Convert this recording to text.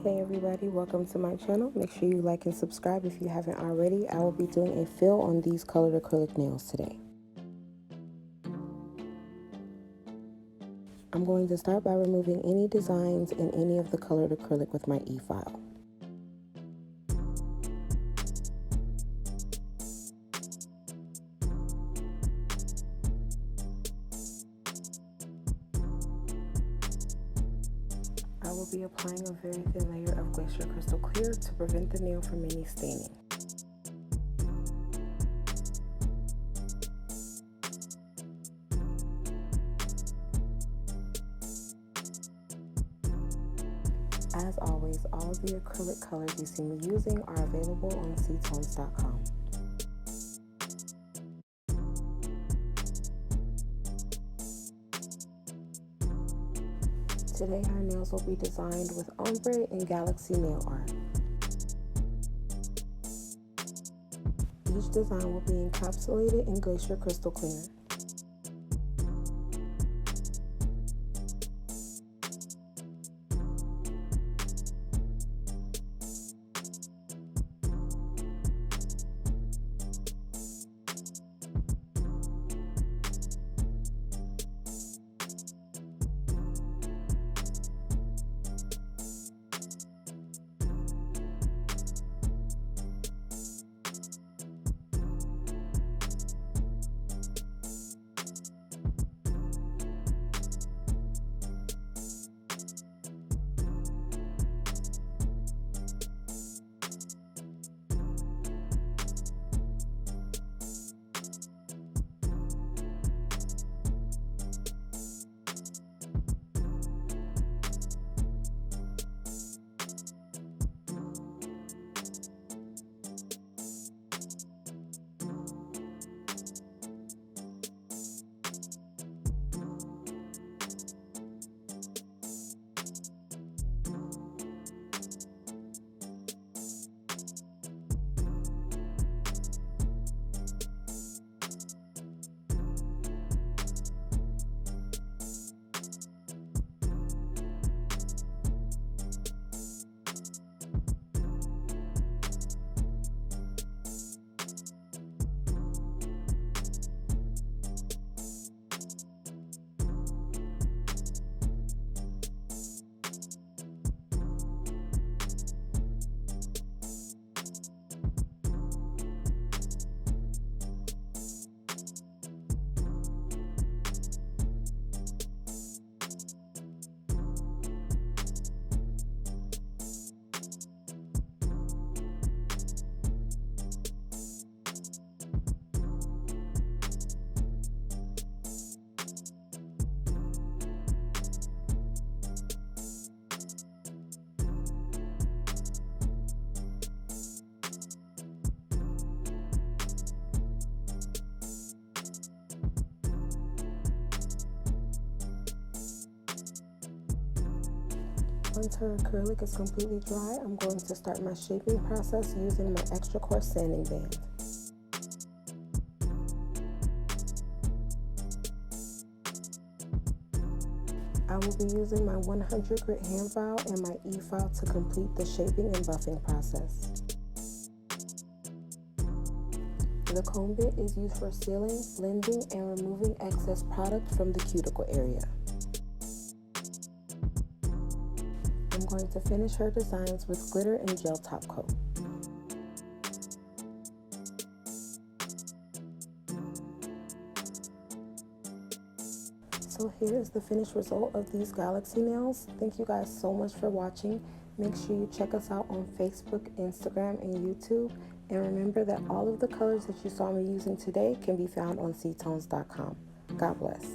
Hey everybody, welcome to my channel. Make sure you like and subscribe if you haven't already. I will be doing a fill on these colored acrylic nails today. I'm going to start by removing any designs in any of the colored acrylic with my e-file. I will be applying a very thin layer of Glacier Crystal Clear to prevent the nail from any staining. As always, all of the acrylic colors you see me using are available on ctones.com. Today our nails will be designed with ombre and galaxy nail art. Each design will be encapsulated in Glacier Crystal Clear. Once her acrylic is completely dry, I'm going to start my shaping process using my extra coarse sanding band. I will be using my 100 grit hand file and my e-file to complete the shaping and buffing process. The comb bit is used for sealing, blending, and removing excess product from the cuticle area. I'm going to finish her designs with glitter and gel top coat. So here is the finished result of these galaxy nails. Thank you guys so much for watching. Make sure you check us out on Facebook, Instagram, and YouTube. And remember that all of the colors that you saw me using today can be found on ctones.com. God bless.